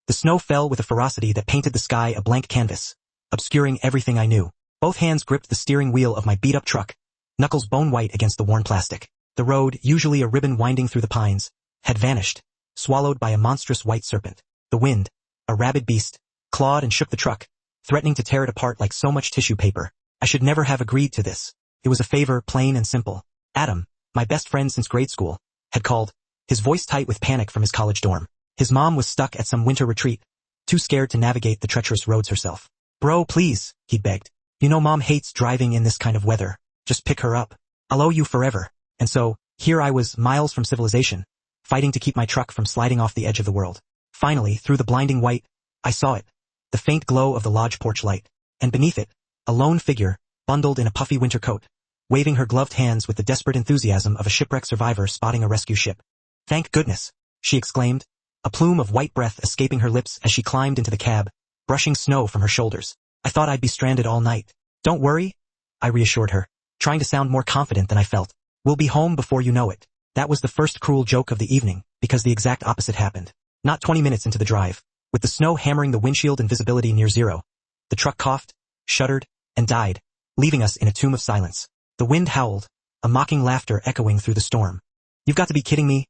The snow fell with a ferocity that painted the sky a blank canvas, obscuring everything I knew. Both hands gripped the steering wheel of my beat-up truck, knuckles bone-white against the worn plastic. The road, usually a ribbon winding through the pines, had vanished, swallowed by a monstrous white serpent. The wind, a rabid beast, clawed and shook the truck, threatening to tear it apart like so much tissue paper. I should never have agreed to this. It was a favor, plain and simple. Adam, my best friend since grade school, had called, his voice tight with panic from his college dorm. His mom was stuck at some winter retreat, too scared to navigate the treacherous roads herself. Bro, please, he'd begged. You know Mom hates driving in this kind of weather. Just pick her up. I'll owe you forever. And so, here I was, miles from civilization, fighting to keep my truck from sliding off the edge of the world. Finally, through the blinding white, I saw it, the faint glow of the lodge porch light, and beneath it, a lone figure, bundled in a puffy winter coat, waving her gloved hands with the desperate enthusiasm of a shipwreck survivor spotting a rescue ship. Thank goodness, she exclaimed, a plume of white breath escaping her lips as she climbed into the cab, brushing snow from her shoulders. I thought I'd be stranded all night. Don't worry, I reassured her, trying to sound more confident than I felt. We'll be home before you know it. That was the first cruel joke of the evening, because the exact opposite happened. Not 20 minutes into the drive, with the snow hammering the windshield and visibility near zero, the truck coughed, shuddered, and died, leaving us in a tomb of silence. The wind howled, a mocking laughter echoing through the storm. You've got to be kidding me,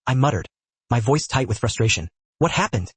I muttered, my voice tight with frustration. What happened?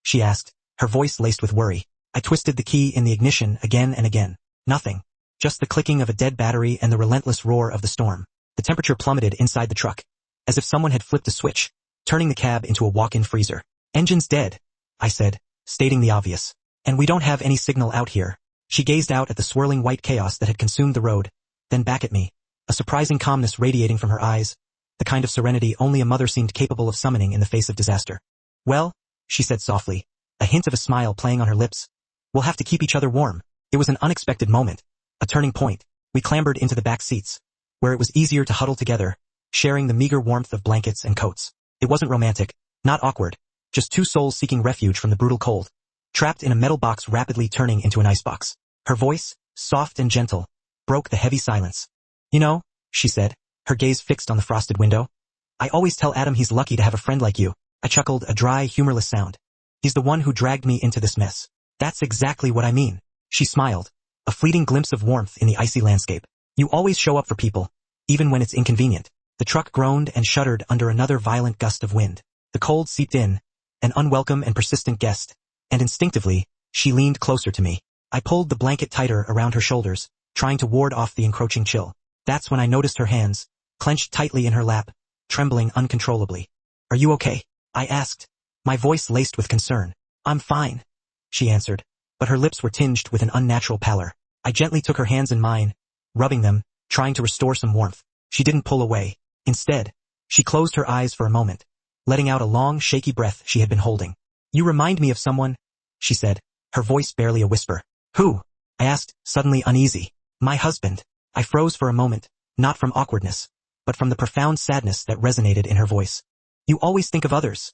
She asked, her voice laced with worry. I twisted the key in the ignition again and again. Nothing. Just the clicking of a dead battery and the relentless roar of the storm. The temperature plummeted inside the truck, as if someone had flipped a switch, turning the cab into a walk-in freezer. Engine's dead, I said, stating the obvious. And we don't have any signal out here. She gazed out at the swirling white chaos that had consumed the road, then back at me, a surprising calmness radiating from her eyes, the kind of serenity only a mother seemed capable of summoning in the face of disaster. Well, she said softly, a hint of a smile playing on her lips, we'll have to keep each other warm. It was an unexpected moment, a turning point. We clambered into the back seats, where it was easier to huddle together, sharing the meager warmth of blankets and coats. It wasn't romantic, not awkward, just two souls seeking refuge from the brutal cold, trapped in a metal box rapidly turning into an icebox. Her voice, soft and gentle, broke the heavy silence. You know, she said, her gaze fixed on the frosted window, I always tell Adam he's lucky to have a friend like you. I chuckled, a dry, humorless sound. He's the one who dragged me into this mess. That's exactly what I mean. She smiled, a fleeting glimpse of warmth in the icy landscape. You always show up for people, even when it's inconvenient. The truck groaned and shuddered under another violent gust of wind. The cold seeped in, an unwelcome and persistent guest, and instinctively, she leaned closer to me. I pulled the blanket tighter around her shoulders, trying to ward off the encroaching chill. That's when I noticed her hands, clenched tightly in her lap, trembling uncontrollably. Are you okay? I asked, my voice laced with concern. I'm fine, she answered, but her lips were tinged with an unnatural pallor. I gently took her hands in mine, rubbing them, trying to restore some warmth. She didn't pull away. Instead, she closed her eyes for a moment, letting out a long, shaky breath she had been holding. You remind me of someone, she said, her voice barely a whisper. Who? I asked, suddenly uneasy. My husband. I froze for a moment, not from awkwardness, but from the profound sadness that resonated in her voice. You always think of others,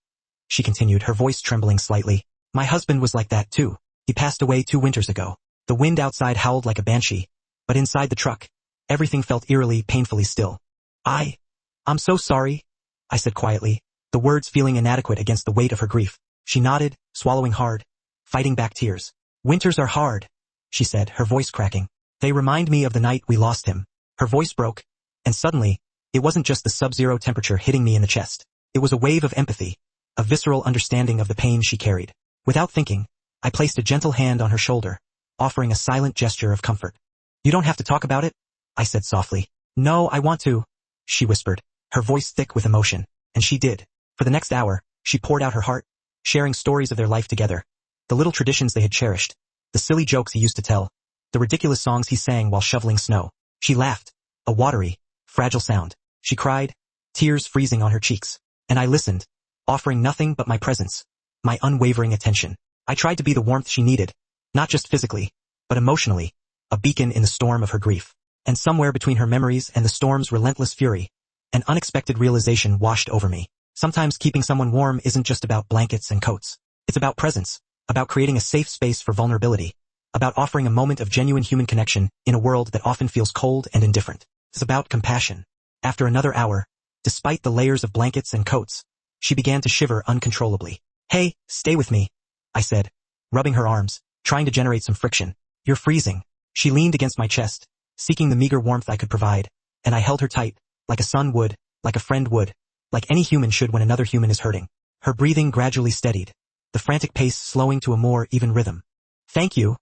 she continued, her voice trembling slightly. My husband was like that too. He passed away 2 winters ago. The wind outside howled like a banshee, but inside the truck, everything felt eerily, painfully still. I'm so sorry, I said quietly, the words feeling inadequate against the weight of her grief. She nodded, swallowing hard, fighting back tears. Winters are hard, she said, her voice cracking. They remind me of the night we lost him. Her voice broke, and suddenly, it wasn't just the sub-zero temperature hitting me in the chest. It was a wave of empathy, a visceral understanding of the pain she carried. Without thinking, I placed a gentle hand on her shoulder, offering a silent gesture of comfort. You don't have to talk about it, I said softly. No, I want to, she whispered, her voice thick with emotion, and she did. For the next hour, she poured out her heart, sharing stories of their life together, the little traditions they had cherished, the silly jokes he used to tell, the ridiculous songs he sang while shoveling snow. She laughed, a watery, fragile sound. She cried, tears freezing on her cheeks, and I listened, offering nothing but my presence, my unwavering attention. I tried to be the warmth she needed, not just physically, but emotionally, a beacon in the storm of her grief. And somewhere between her memories and the storm's relentless fury, an unexpected realization washed over me. Sometimes keeping someone warm isn't just about blankets and coats. It's about presence, about creating a safe space for vulnerability, about offering a moment of genuine human connection in a world that often feels cold and indifferent. It's about compassion. After another hour, despite the layers of blankets and coats, she began to shiver uncontrollably. Hey, stay with me, I said, rubbing her arms, trying to generate some friction. You're freezing. She leaned against my chest, seeking the meager warmth I could provide, and I held her tight, like a son would, like a friend would, like any human should when another human is hurting. Her breathing gradually steadied, the frantic pace slowing to a more even rhythm. Thank you,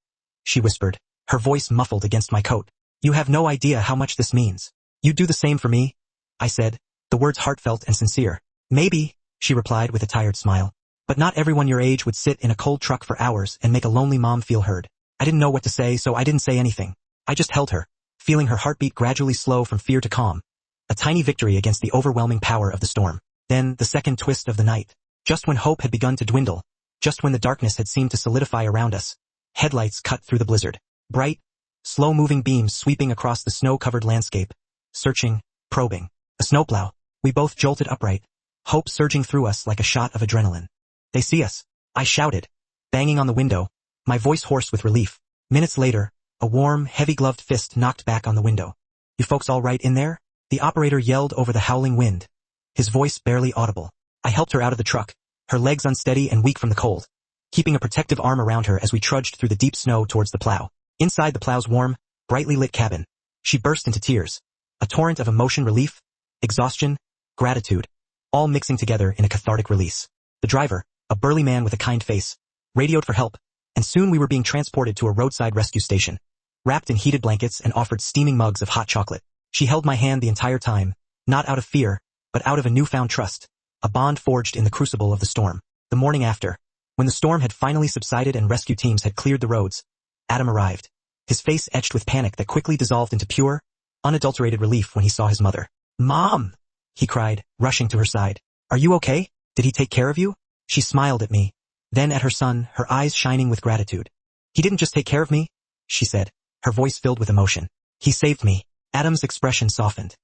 she whispered, her voice muffled against my coat. You have no idea how much this means. You'd do the same for me, I said, the words heartfelt and sincere. Maybe, she replied with a tired smile. But not everyone your age would sit in a cold truck for hours and make a lonely mom feel heard. I didn't know what to say, so I didn't say anything. I just held her, feeling her heartbeat gradually slow from fear to calm. A tiny victory against the overwhelming power of the storm. Then, the second twist of the night. Just when hope had begun to dwindle, just when the darkness had seemed to solidify around us, headlights cut through the blizzard. Bright, slow-moving beams sweeping across the snow-covered landscape. Searching, probing. A snowplow. We both jolted upright, hope surging through us like a shot of adrenaline. They see us, I shouted, banging on the window, my voice hoarse with relief. Minutes later, a warm, heavy-gloved fist knocked back on the window. You folks all right in there? The operator yelled over the howling wind, his voice barely audible. I helped her out of the truck, her legs unsteady and weak from the cold, keeping a protective arm around her as we trudged through the deep snow towards the plow. Inside the plow's warm, brightly lit cabin, she burst into tears, a torrent of emotion, relief, exhaustion, gratitude, all mixing together in a cathartic release. The driver, a burly man with a kind face, radioed for help, and soon we were being transported to a roadside rescue station, wrapped in heated blankets and offered steaming mugs of hot chocolate. She held my hand the entire time, not out of fear, but out of a newfound trust, a bond forged in the crucible of the storm. The morning after, when the storm had finally subsided and rescue teams had cleared the roads, Adam arrived, his face etched with panic that quickly dissolved into pure, unadulterated relief when he saw his mother. Mom! He cried, rushing to her side. Are you okay? Did he take care of you? She smiled at me, then at her son, her eyes shining with gratitude. He didn't just take care of me, she said, her voice filled with emotion. He saved me. Adam's expression softened.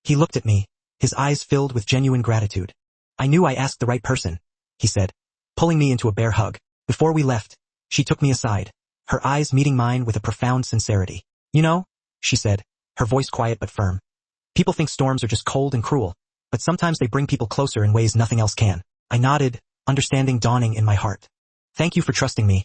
He looked at me, his eyes filled with genuine gratitude. I knew I asked the right person, he said, pulling me into a bear hug. Before we left, she took me aside, her eyes meeting mine with a profound sincerity. You know, she said, her voice quiet but firm. People think storms are just cold and cruel, but sometimes they bring people closer in ways nothing else can. I nodded, understanding dawning in my heart. Thank you for trusting me,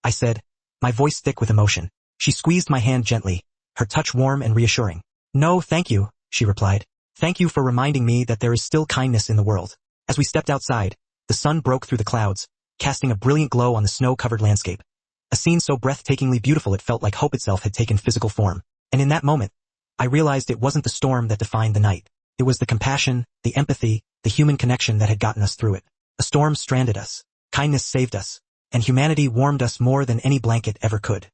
I said, my voice thick with emotion. She squeezed my hand gently, her touch warm and reassuring. No, thank you, she replied. Thank you for reminding me that there is still kindness in the world. As we stepped outside, the sun broke through the clouds, casting a brilliant glow on the snow-covered landscape. A scene so breathtakingly beautiful it felt like hope itself had taken physical form. And in that moment, I realized it wasn't the storm that defined the night. It was the compassion, the empathy, the human connection that had gotten us through it. A storm stranded us, kindness saved us, and humanity warmed us more than any blanket ever could.